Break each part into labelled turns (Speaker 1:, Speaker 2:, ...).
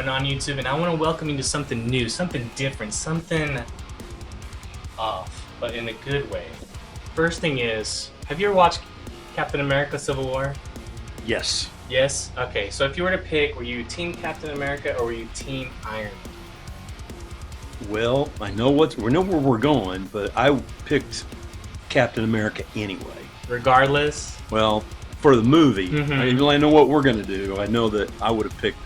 Speaker 1: on YouTube, and I want to welcome you to something new, something different, something off, but in a good way. First thing is, have you ever watched Captain America Civil War?
Speaker 2: Yes.
Speaker 1: Yes? Okay, so if you were to pick, were you Team Captain America or were you Team Iron Man?
Speaker 2: Well, I know we know where we're going, but I picked Captain America anyway.
Speaker 1: Regardless?
Speaker 2: Well, for the movie,
Speaker 1: Mhm.
Speaker 2: I know what we're going to do. I know that I would have picked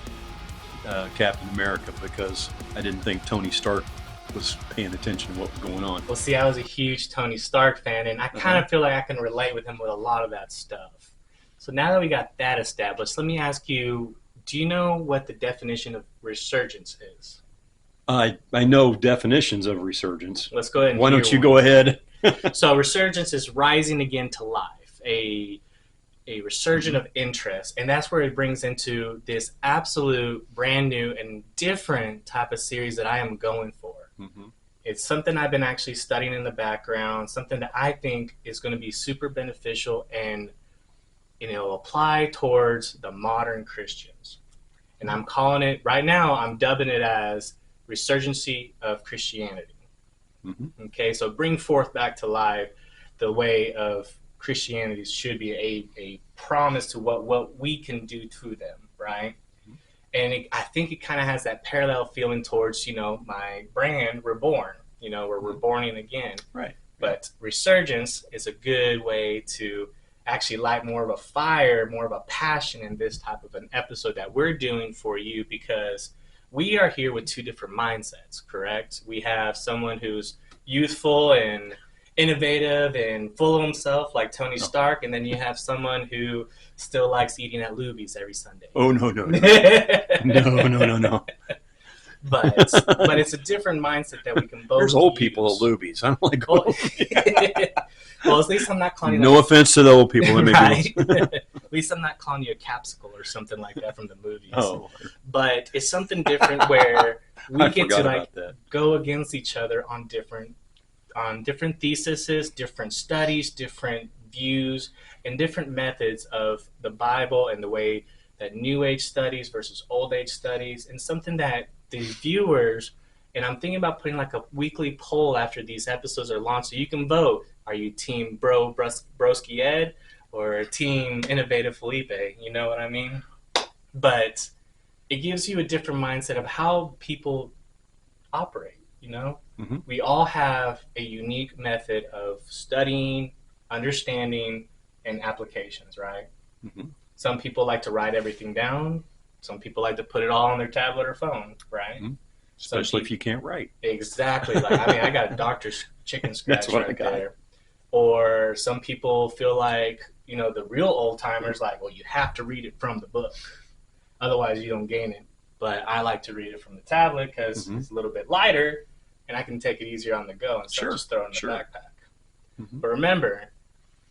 Speaker 2: Captain America because I didn't think Tony Stark was paying attention to what was going on.
Speaker 1: Well, see, I was a huge Tony Stark fan, and I kind of feel like I can relate with him with a lot of that stuff. So now that we got that established, let me ask you, do you know what the definition of resurgence is?
Speaker 2: I know definitions of resurgence.
Speaker 1: Let's go ahead and
Speaker 2: Why
Speaker 1: hear
Speaker 2: don't you
Speaker 1: one.
Speaker 2: go ahead?
Speaker 1: So resurgence is rising again to life, a resurgence of interest, and that's where it brings into this absolute brand new and different type of series that I am going for.
Speaker 2: Mm-hmm.
Speaker 1: It's something I've been actually studying in the background, something that I think is going to be super beneficial and apply towards the modern Christians. And I'm calling it right now, I'm dubbing it as Resurgency of Christianity.
Speaker 2: Mm-hmm.
Speaker 1: Okay, so bring forth back to life the way of Christianity should be a promise to what we can do to them, right?
Speaker 2: Mm-hmm.
Speaker 1: And I think it kind of has that parallel feeling towards, my brand, Reborn, where we're borning again.
Speaker 2: Right.
Speaker 1: But Resurgence is a good way to actually light more of a fire, more of a passion in this type of an episode that we're doing for you, because we are here with two different mindsets, correct? We have someone who's youthful and innovative and full of himself like Tony Stark, and then you have someone who still likes eating at Luby's every Sunday.
Speaker 2: Oh, no. No.
Speaker 1: But it's a different mindset that we can both
Speaker 2: There's old
Speaker 1: use.
Speaker 2: people at Luby's. I don't like
Speaker 1: Well,
Speaker 2: old
Speaker 1: well, at least I'm not calling you
Speaker 2: No offense to the old people. That may
Speaker 1: right?
Speaker 2: be
Speaker 1: At least I'm not calling you a capsicle or something like that from the movies.
Speaker 2: Oh,
Speaker 1: But it's something different where we
Speaker 2: I
Speaker 1: get
Speaker 2: forgot
Speaker 1: to
Speaker 2: about that.
Speaker 1: go against each other on different theses, different studies, different views, and different methods of the Bible and the way that New Age studies versus Old Age studies, and something that the viewers, and I'm thinking about putting like a weekly poll after these episodes are launched so you can vote. Are you Team Broski Ed or Team Innovative Felipe? You know what I mean? But it gives you a different mindset of how people operate,
Speaker 2: Mm-hmm.
Speaker 1: We all have a unique method of studying, understanding, and applications, right?
Speaker 2: Mm-hmm.
Speaker 1: Some people like to write everything down. Some people like to put it all on their tablet or phone, right?
Speaker 2: Mm-hmm. Especially if you can't write.
Speaker 1: Exactly. I got a doctor's chicken scratch
Speaker 2: That's what I
Speaker 1: right
Speaker 2: got.
Speaker 1: there. Or some people feel like, the real old timers, like, well, you have to read it from the book. Otherwise, you don't gain it. But I like to read it from the tablet because it's a little bit lighter and I can take it easier on the go instead of just throwing it in the backpack. Mm-hmm. But remember,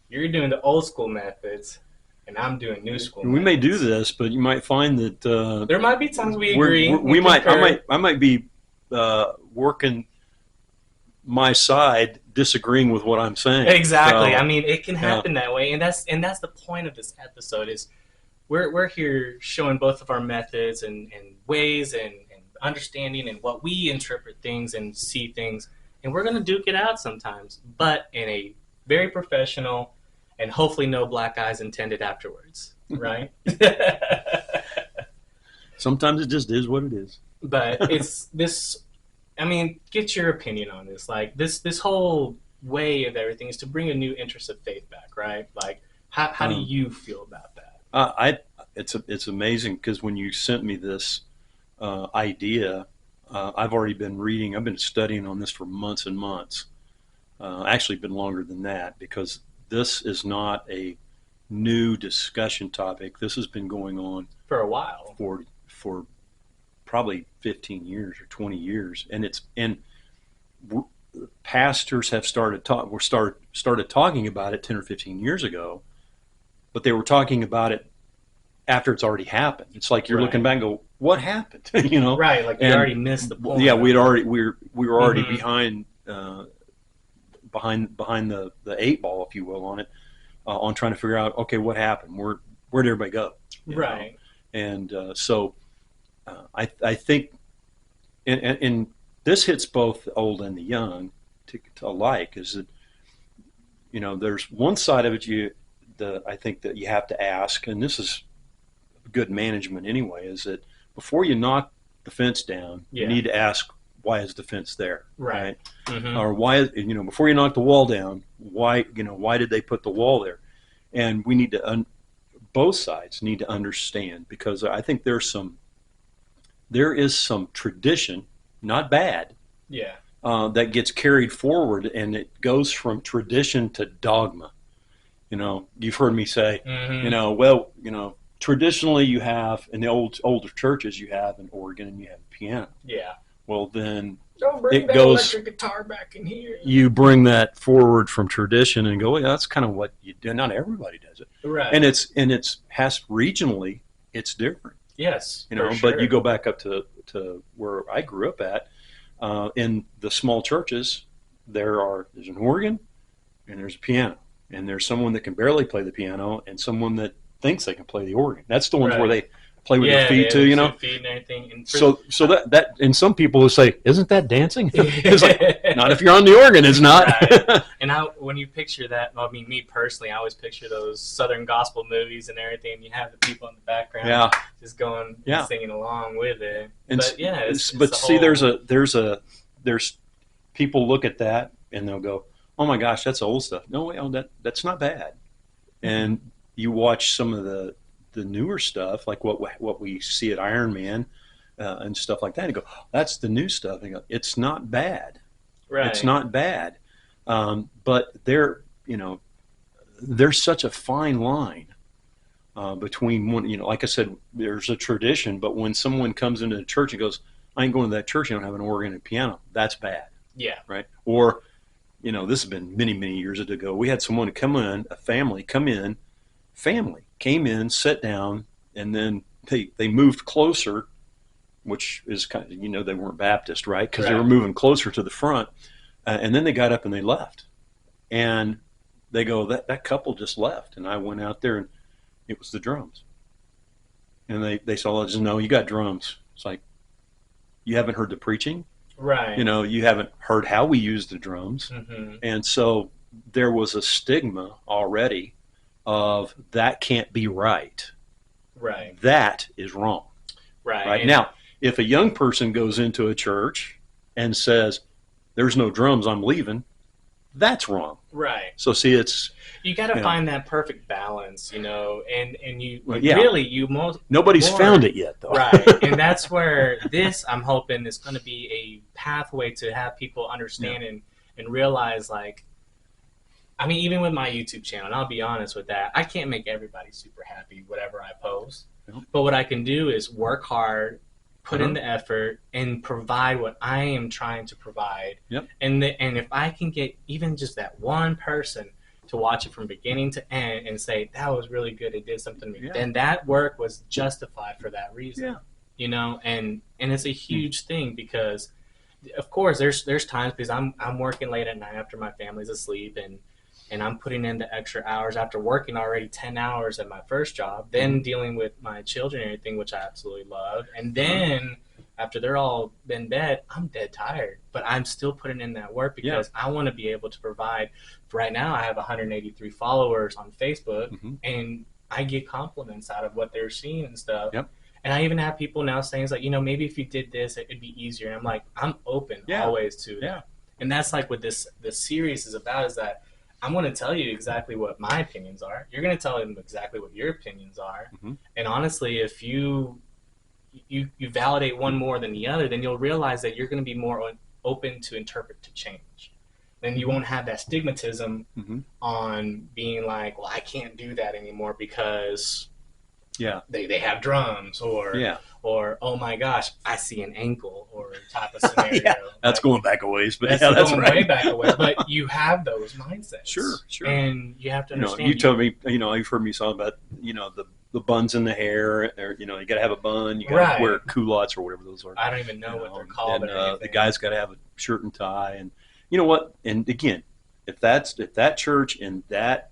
Speaker 1: you're doing the old school methods and I'm doing new school methods.
Speaker 2: We may do this, but you might find that
Speaker 1: there might be times we agree.
Speaker 2: I might be working my side disagreeing with what I'm saying.
Speaker 1: Exactly. So, it can happen that way, and that's the point of this episode is we're here showing both of our methods and ways and understanding and what we interpret things and see things, and we're going to duke it out sometimes, but in a very professional and hopefully no black eyes intended afterwards, right?
Speaker 2: Sometimes it just is what it is.
Speaker 1: But it's this. Get your opinion on this. Like this whole way of everything is to bring a new interest of faith back, right? Like, how do you feel about that?
Speaker 2: It's amazing because when you sent me this idea, I've already been reading. I've been studying on this for months and months. Actually, been longer than that because this is not a new discussion topic. This has been going on
Speaker 1: for a while.
Speaker 2: For probably 15 years or 20 years, and pastors have started talking about it 10 or 15 years ago, but they were talking about it after it's already happened. It's like you're looking back and go, what happened?
Speaker 1: Right? Like you already missed the point.
Speaker 2: Yeah, we were already behind the eight ball, if you will, on it, on trying to figure out, okay, what happened? Where'd everybody go?
Speaker 1: Right.
Speaker 2: And so I think, and this hits both the old and the young to alike, is that, there's one side of it I think that you have to ask, and this is good management anyway, is that before you knock the fence down, you need to ask, why is the fence there, right?
Speaker 1: Mm-hmm.
Speaker 2: Or why, before you knock the wall down, why did they put the wall there? And we need to both sides need to understand, because I think there is some tradition, not bad, that gets carried forward, and it goes from tradition to dogma. You've heard me say, traditionally you have, in the older churches, you have an organ and you have a piano.
Speaker 1: Yeah.
Speaker 2: Well, then
Speaker 1: don't bring that electric guitar back in here.
Speaker 2: You bring that forward from tradition and go, that's kind of what you do. Not everybody does it,
Speaker 1: right?
Speaker 2: And it's has regionally, it's different.
Speaker 1: Yes,
Speaker 2: but you go back up to where I grew up at, in the small churches, there's an organ and there's a piano, and there's someone that can barely play the piano and someone that thinks they can play the organ. That's the ones where they play with their feet too,
Speaker 1: feet and everything. And
Speaker 2: so that and some people will say, isn't that dancing? It's like, not if you're on the organ, it's not.
Speaker 1: Right. And when you picture that, me personally, I always picture those Southern gospel movies and everything, and you have the people in the background just going and singing along with it.
Speaker 2: And
Speaker 1: but
Speaker 2: see, there's people look at that and they'll go, oh my gosh, that's old stuff. No, that's not bad. And you watch some of the newer stuff, like what we see at Iron Man and stuff like that, and you go, that's the new stuff. And you go, it's not bad.
Speaker 1: Right.
Speaker 2: It's not bad. But there's such a fine line between one, like I said, there's a tradition, but when someone comes into the church and goes, I ain't going to that church, I don't have an organ and piano, that's bad.
Speaker 1: Yeah.
Speaker 2: Right. Or, this has been many, many years ago. We had someone come in, a family came in, sat down, and then they moved closer, which is kind of, they weren't Baptist, right? Because they were moving closer to the front. And then they got up and they left. And they go, that couple just left. And I went out there, and it was the drums. And they saw, no, you got drums. It's like, you haven't heard the preaching.
Speaker 1: Right.
Speaker 2: You haven't heard how we use the drums.
Speaker 1: Mm-hmm.
Speaker 2: And so there was a stigma already of that can't be right.
Speaker 1: Right.
Speaker 2: That is wrong.
Speaker 1: Right.
Speaker 2: Now, if a young person goes into a church and says, there's no drums, I'm leaving, that's wrong.
Speaker 1: Right.
Speaker 2: So see,
Speaker 1: you got to find that perfect balance, and you
Speaker 2: nobody's found it yet, though.
Speaker 1: Right. And that's where I'm hoping is going to be a pathway to have people understand and realize, like, even with my YouTube channel, and I'll be honest with that, I can't make everybody super happy whatever I post. Nope. But what I can do is work hard, put in the effort, and provide what I am trying to provide.
Speaker 2: Yep.
Speaker 1: And if I can get even just that one person to watch it from beginning to end and say, that was really good, it did something to me, then that work was justified for that reason.
Speaker 2: Yeah.
Speaker 1: And it's a huge thing, because of course there's times, because I'm working late at night after my family's asleep, and I'm putting in the extra hours after working already 10 hours at my first job, then dealing with my children and everything, which I absolutely love. And then after they're all in bed, I'm dead tired, but I'm still putting in that work because I want to be able to provide. Right now, I have 183 followers on Facebook, and I get compliments out of what they're seeing and stuff.
Speaker 2: Yep.
Speaker 1: And I even have people now saying, it's like, maybe if you did this, it'd be easier. And I'm like, I'm open always to it. And that's like what this series is about, is that I'm going to tell you exactly what my opinions are. You're going to tell them exactly what your opinions are. And honestly, if you validate one more than the other, then you'll realize that you're going to be more open to interpret to change. Then you won't have that stigmatism on being like, well, I can't do that anymore because they have drums, or oh my gosh, I see an ankle, or type of scenario.
Speaker 2: That's going back a ways, but
Speaker 1: that's going way back a ways. But you have those mindsets.
Speaker 2: Sure.
Speaker 1: And you have to understand.
Speaker 2: You told me, you've heard me talk about, the buns in the hair, or, you got to have a bun, you got to wear culottes or whatever those are.
Speaker 1: I don't even know what they're called.
Speaker 2: And the guy's got to have a shirt and tie, and you know what? And again, if that church in that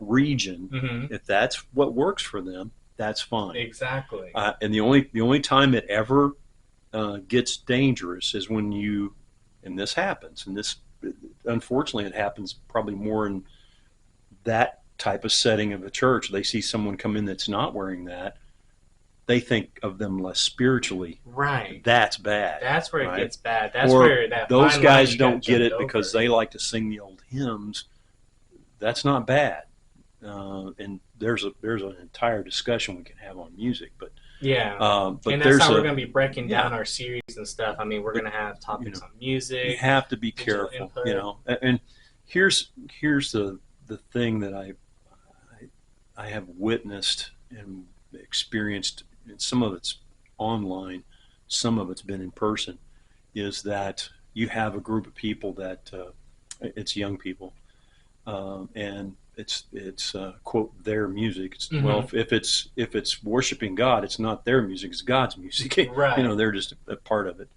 Speaker 2: region, if that's what works for them, that's fine.
Speaker 1: Exactly.
Speaker 2: And the only time it ever gets dangerous is when you, and this happens, and this unfortunately it happens probably more in that type of setting of a church. They see someone come in that's not wearing that, they think of them less spiritually.
Speaker 1: Right.
Speaker 2: That's bad.
Speaker 1: That's where it
Speaker 2: Right?
Speaker 1: gets bad. That's
Speaker 2: Or
Speaker 1: where that
Speaker 2: those
Speaker 1: fine line
Speaker 2: guys
Speaker 1: you got
Speaker 2: don't get
Speaker 1: jumped
Speaker 2: it because
Speaker 1: over.
Speaker 2: they like to sing the old hymns. That's not bad. And there's an entire discussion we can have on music, but
Speaker 1: Yeah.
Speaker 2: but
Speaker 1: And that's
Speaker 2: there's
Speaker 1: how we're
Speaker 2: a
Speaker 1: going to be breaking
Speaker 2: yeah,
Speaker 1: down our series and stuff. I mean, we're
Speaker 2: but
Speaker 1: going to have
Speaker 2: you
Speaker 1: topics
Speaker 2: know
Speaker 1: on
Speaker 2: you
Speaker 1: music,
Speaker 2: have to be
Speaker 1: digital
Speaker 2: careful,
Speaker 1: input.
Speaker 2: and here's the thing that I have witnessed and experienced, and some of it's online, some of it's been in person, is that you have a group of people that it's young people, and it's quote their music. Well,
Speaker 1: Hmm.
Speaker 2: if it's worshiping God, it's not their music; it's God's music.
Speaker 1: Right.
Speaker 2: They're just a part of it.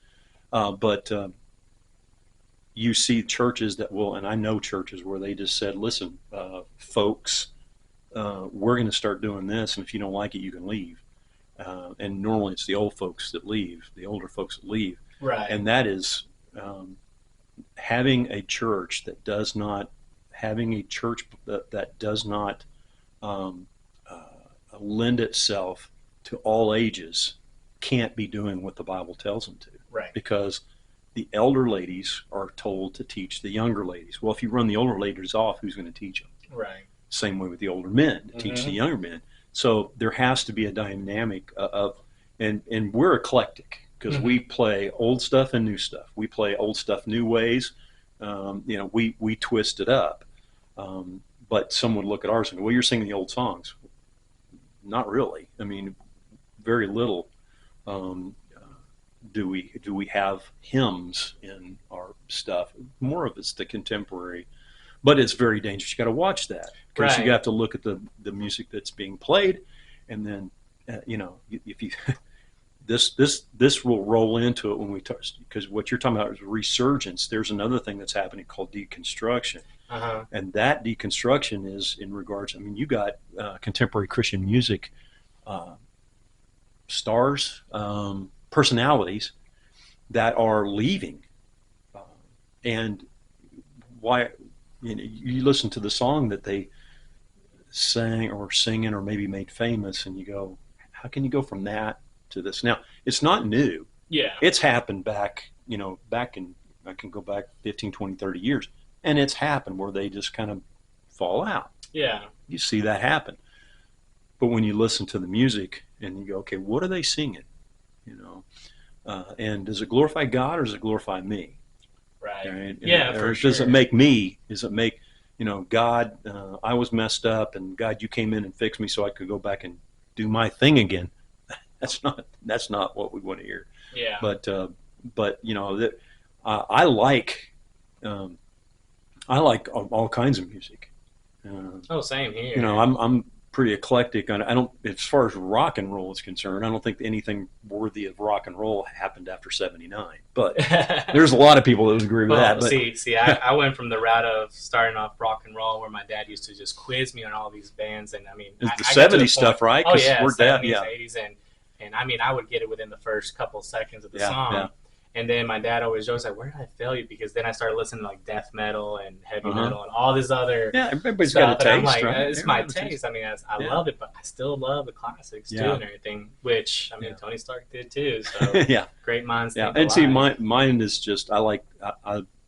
Speaker 2: But you see churches that will, and I know churches where they just said, "Listen, folks, we're going to start doing this, and if you don't like it, you can leave." And normally it's the old folks that leave, the older folks that leave,
Speaker 1: Right.
Speaker 2: and that is having a church that does not having a church that does not um, lend itself to all ages can't be doing what the Bible tells them to,
Speaker 1: Right.
Speaker 2: because the elder ladies are told to teach the younger ladies. Well, if you run the older ladies off, who's going to teach them?
Speaker 1: Right.
Speaker 2: Same way with the older men to teach the
Speaker 1: Hmm.
Speaker 2: younger men. So there has to be a dynamic of, and we're eclectic because we
Speaker 1: Hmm.
Speaker 2: play old stuff and new stuff. We play old stuff new ways. We twist it up. But some would look at ours and go, "Well, you're singing the old songs." Not really. I mean, very little um, do we have hymns in our stuff. More of it's the contemporary, but it's very dangerous. You got to watch that because you
Speaker 1: Right.
Speaker 2: have to look at the music that's being played, and then if you this will roll into it when we touch, because what you're talking about is resurgence. There's another thing that's happening called deconstruction,
Speaker 1: Uh-huh.
Speaker 2: and that deconstruction is in regards. I mean, you got contemporary Christian music uh, stars, personalities that are leaving, uh, and why? You listen to the song that they sang or singing or maybe made famous, and you go, how can you go from that to this? Now, it's not new.
Speaker 1: Yeah.
Speaker 2: It's happened back in, I can go back 15, 20, 30 years, and it's happened where they just kind of fall out.
Speaker 1: Yeah.
Speaker 2: You see that happen. But when you listen to the music and you go, okay, what are they singing? You know, and does it glorify God or does it glorify me?
Speaker 1: Right.
Speaker 2: Right?
Speaker 1: Yeah,
Speaker 2: Or
Speaker 1: for
Speaker 2: does it
Speaker 1: sure.
Speaker 2: make me? Does it make God? I was messed up, and God, you came in and fixed me so I could go back and do my thing again. That's not what we want to hear.
Speaker 1: Yeah.
Speaker 2: But that I like um, I like all kinds of music. Uh,
Speaker 1: Oh, same here.
Speaker 2: I'm pretty eclectic. I don't, as far as rock and roll is concerned, I don't think anything worthy of rock and roll happened after '79. But there's a lot of people that would agree with that.
Speaker 1: Well,
Speaker 2: But
Speaker 1: see, I went from the route of starting off rock and roll, where my dad used to just quiz me on all these bands, and I mean,
Speaker 2: it's the
Speaker 1: I got to the
Speaker 2: '70s
Speaker 1: point.
Speaker 2: stuff, right?
Speaker 1: Oh
Speaker 2: Because
Speaker 1: yeah,
Speaker 2: we're dead.
Speaker 1: '70s,
Speaker 2: Yeah,
Speaker 1: '80s, and I mean, I would get it within the first couple seconds of the
Speaker 2: yeah, yeah.
Speaker 1: song, and then my dad always jokes like, "Where did I fail you?" Because then I started listening to like death metal and heavy
Speaker 2: Uh huh.
Speaker 1: metal and all this other
Speaker 2: Yeah, everybody's got a
Speaker 1: stuff, and I'm
Speaker 2: taste,
Speaker 1: like,
Speaker 2: right?
Speaker 1: it's my
Speaker 2: Everybody has a taste.
Speaker 1: taste. I mean, I
Speaker 2: Yeah,
Speaker 1: love it, but I still love the classics too
Speaker 2: yeah,
Speaker 1: and everything. Which I mean,
Speaker 2: yeah,
Speaker 1: Tony Stark did too. So
Speaker 2: yeah,
Speaker 1: great minds
Speaker 2: yeah.
Speaker 1: think
Speaker 2: And see,
Speaker 1: alike.
Speaker 2: mine is just I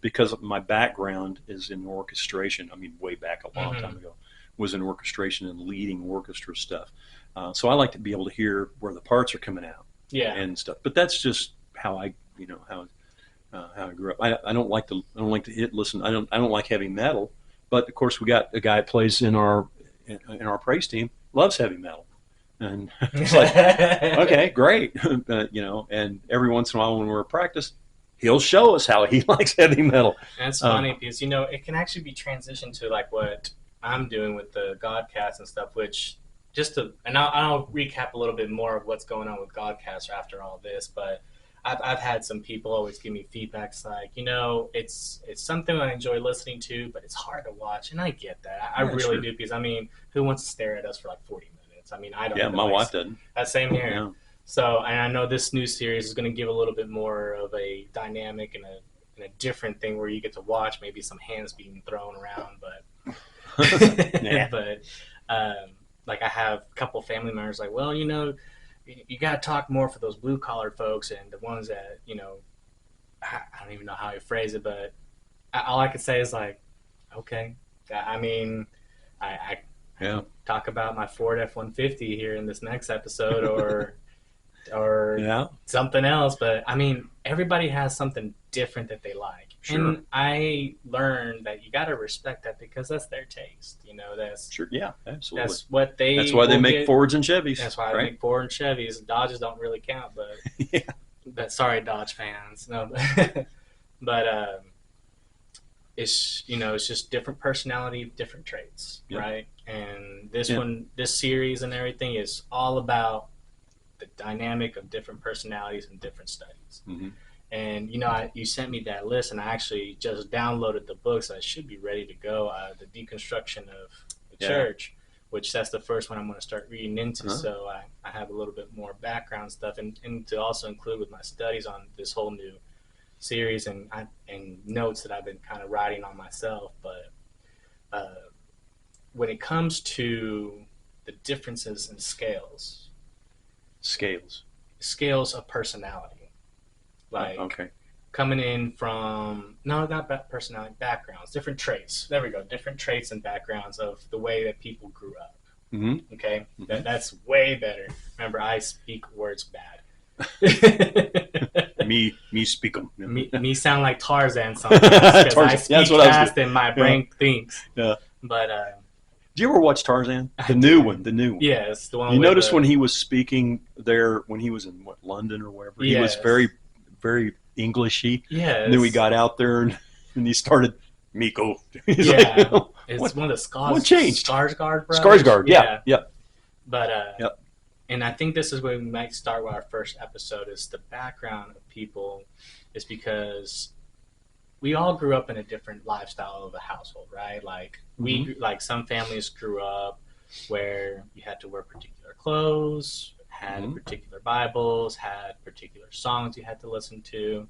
Speaker 2: because my background is in orchestration. I mean, way back a long time
Speaker 1: Hmm.
Speaker 2: ago, was in orchestration and leading orchestra stuff. So I like to be able to hear where the parts are coming out
Speaker 1: Yeah.
Speaker 2: and stuff. But that's just how how I grew up. I don't like to listen. I don't like heavy metal. But of course, we got a guy that plays in our praise team, loves heavy metal, and it's like, okay, great. And every once in a while when we're at practice, he'll show us how he likes heavy metal.
Speaker 1: And it's
Speaker 2: Uh,
Speaker 1: funny because it can actually be transitioned to like what I'm doing with the Godcast and stuff. Which just to and I'll recap a little bit more of what's going on with Godcast after all this. But I've had some people always give me feedbacks like it's something I enjoy listening to, but it's hard to watch, and I get that. I
Speaker 2: yeah,
Speaker 1: really
Speaker 2: sure.
Speaker 1: do because I mean, who wants to stare at us for like 40 minutes? I mean, I don't
Speaker 2: Yeah,
Speaker 1: even
Speaker 2: my
Speaker 1: like
Speaker 2: wife doesn't.
Speaker 1: that. Same here.
Speaker 2: Yeah.
Speaker 1: So, and I know this new series is going to give a little bit more of a dynamic and a different thing where you get to watch maybe some hands being thrown around, but
Speaker 2: Yeah.
Speaker 1: but um, like I have a couple family members like, well, you got to talk more for those blue collar folks and the ones that I don't even know how I phrase it, but all I could say is like, okay. I mean, I
Speaker 2: Yeah.
Speaker 1: can talk about my Ford F-150 here in this next episode, or
Speaker 2: Yeah.
Speaker 1: something else. But I mean, everybody has something different that they like,
Speaker 2: Sure.
Speaker 1: and I learned that you got to respect that because that's their taste.
Speaker 2: Sure. Yeah. Absolutely.
Speaker 1: That's what
Speaker 2: That's
Speaker 1: they
Speaker 2: why they
Speaker 1: will
Speaker 2: make
Speaker 1: get.
Speaker 2: Fords and Chevys,
Speaker 1: That's why I
Speaker 2: right?
Speaker 1: make Ford and Chevys. Dodges don't really count,
Speaker 2: Yeah.
Speaker 1: but sorry, Dodge fans. No, but it's just different personality, different traits,
Speaker 2: Yep.
Speaker 1: right? And
Speaker 2: Yeah.
Speaker 1: this series and everything is all about the dynamic of different personalities and different studies.
Speaker 2: Mm-hmm.
Speaker 1: And you sent me that list, and I actually just downloaded the book, so I should be ready to go. The Deconstruction of the
Speaker 2: Yeah.
Speaker 1: Church, which that's the first one I'm going to start reading into.
Speaker 2: Uh-huh.
Speaker 1: So I have a little bit more background stuff, and to also include with my studies on this whole new series and notes that I've been kind of writing on myself. But when it comes to the differences in
Speaker 2: Scales.
Speaker 1: scales of personality, like
Speaker 2: Okay.
Speaker 1: coming in from no, not personality, backgrounds, different traits. There we go, different traits and backgrounds of the way that people grew up.
Speaker 2: Mm-hmm.
Speaker 1: Okay,
Speaker 2: Mm-hmm.
Speaker 1: that's way better. Remember, I speak words bad.
Speaker 2: Me speak them.
Speaker 1: me sound like Tarzan sometimes because I
Speaker 2: That's
Speaker 1: speak
Speaker 2: what I was
Speaker 1: fast
Speaker 2: doing.
Speaker 1: and my
Speaker 2: Yeah.
Speaker 1: brain thinks.
Speaker 2: Yeah.
Speaker 1: But
Speaker 2: Did you ever watch Tarzan?
Speaker 1: I
Speaker 2: The
Speaker 1: did.
Speaker 2: new one. The new one.
Speaker 1: Yes, the one
Speaker 2: You
Speaker 1: with
Speaker 2: notice
Speaker 1: the
Speaker 2: when he was speaking there, when he was in London or wherever, he was
Speaker 1: yes,
Speaker 2: very, very Englishy.
Speaker 1: yes,
Speaker 2: And then we got out there and he started Miko. He's
Speaker 1: yeah.
Speaker 2: like,
Speaker 1: It's
Speaker 2: what?
Speaker 1: one of the
Speaker 2: What changed?
Speaker 1: Skarsgård brothers.
Speaker 2: Skarsgård. Yeah. Yeah.
Speaker 1: But
Speaker 2: Yep.
Speaker 1: and I think this is where we might start with our first episode is the background of people, is because we all grew up in a different lifestyle of a household, right? Like like some families grew up where you had to wear particular clothes, had particular Bibles, had particular songs you had to listen to.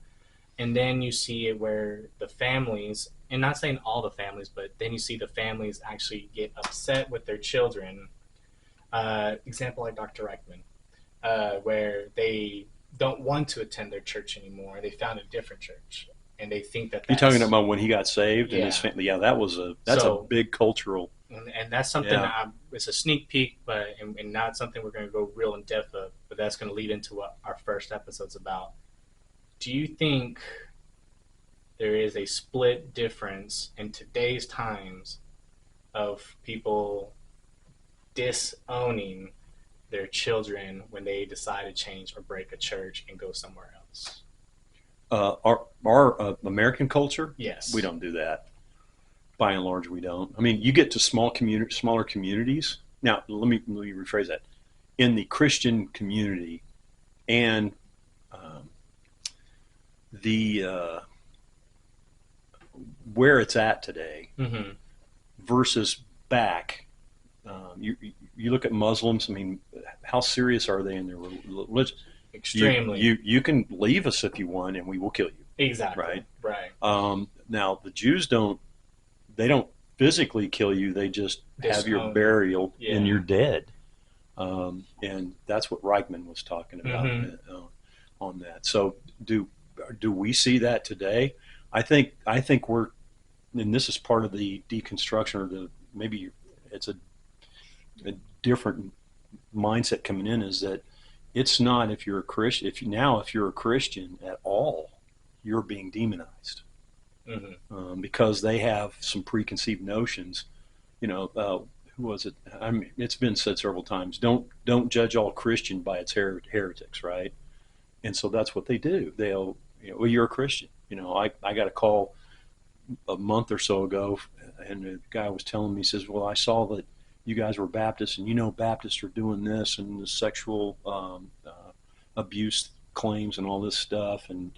Speaker 1: And then you see it where the families, and not saying all the families, but then you see the families actually get upset with their children. Example like Dr. Reichman, where they don't want to attend their church anymore. They found a different church, and they think that
Speaker 2: You're
Speaker 1: that's
Speaker 2: talking about when he got saved and his
Speaker 1: yeah.
Speaker 2: family. Yeah, that's a big cultural.
Speaker 1: And that's something that it's a sneak peek, but and not something we're going to go real in depth of. But that's going to lead into what our first episode's about. Do you think there is a split difference in today's times of people disowning their children when they decide to change or break a church and go somewhere else?
Speaker 2: Our American culture,
Speaker 1: Yes.
Speaker 2: we don't do that. By and large, we don't. I mean, you get to smaller communities. Now, let me rephrase that. In the Christian community, and the where it's at today
Speaker 1: Mm-hmm.
Speaker 2: versus back. You look at Muslims. I mean, how serious are they in their religion?
Speaker 1: Extremely.
Speaker 2: You can leave us if you want, and we will kill you.
Speaker 1: Exactly. Right.
Speaker 2: Now the Jews don't. They don't physically kill you. They just have your burial, and you're dead. And that's what Reichman was talking about on that. So do we see that today? I think we're, and this is part of the deconstruction, or maybe it's a different mindset coming in, is that it's not if you're a Christian. If you're a Christian at all, you're being demonized. Because they have some preconceived notions. Who was it? I mean, it's been said several times. Don't judge all Christian by its heretics, right? And so that's what they do. They'll, well, you're a Christian. I got a call a month or so ago, and the guy was telling me, he says, well, I saw that you guys were Baptists, and Baptists are doing this and the sexual abuse claims and all this stuff, and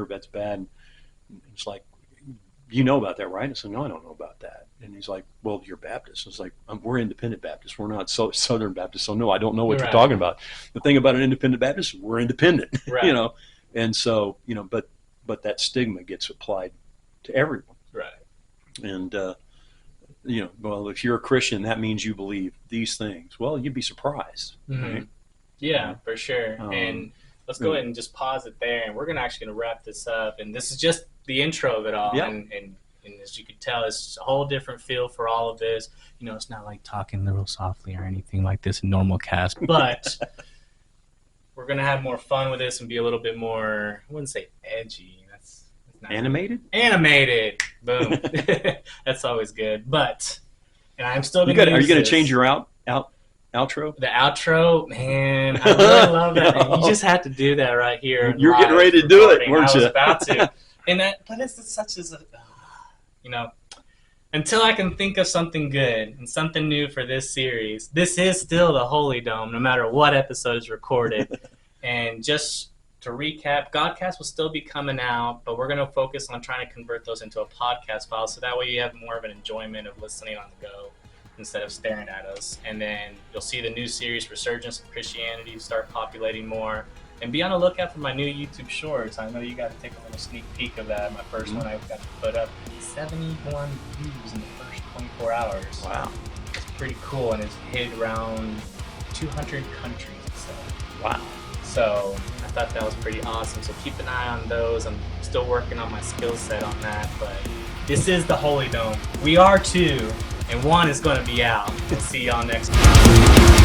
Speaker 2: that's bad. And it's like, you know about that, right? I said, no, I don't know about that. And he's like, well, you're Baptist. I was like, we're independent Baptists. We're not Southern Baptists. So no, I don't know what you're talking about. The thing about an independent Baptist, we're independent, you know? And so, you know, but that stigma gets applied to everyone.
Speaker 1: Right.
Speaker 2: And, you know, well, if you're a Christian, that means you believe these things. Well, you'd be surprised, right?
Speaker 1: Yeah, for sure. And let's go ahead and just pause it there. And we're actually going to wrap this up. And this is just the intro of it all.
Speaker 2: Yeah.
Speaker 1: And as you can tell, it's a whole different feel for all of this. You know, it's not like talking real softly or anything like this in normal cast. But we're going to have more fun with this and be a little bit more, I wouldn't say edgy. That's not
Speaker 2: Animated?
Speaker 1: Animated. Boom. That's always good. But, and I'm still going to
Speaker 2: Are you going to change your outro?
Speaker 1: The outro, man, I really love that. No. You just had to do that right here.
Speaker 2: You're getting ready to do it, weren't you?
Speaker 1: I was about to. But it's such as a, you know, until I can think of something good and something new for this series, this is still the Holy Dome, no matter what episode is recorded. And just to recap, Godcast will still be coming out, but we're going to focus on trying to convert those into a podcast file, so that way you have more of an enjoyment of listening on the go instead of staring at us. And then you'll see the new series, Resurgence of Christianity, start populating more. And be on the lookout for my new YouTube shorts. I know you got to take a little sneak peek of that. My first one I got to put up 71 views in the first 24 hours.
Speaker 2: Wow.
Speaker 1: It's pretty cool, and it's hit around 200 countries. So.
Speaker 2: Wow.
Speaker 1: So I thought that was pretty awesome. So keep an eye on those. I'm still working on my skill set on that. But this is the Holy Dome. We are 2, and 1 is going to be out. We'll see y'all next time.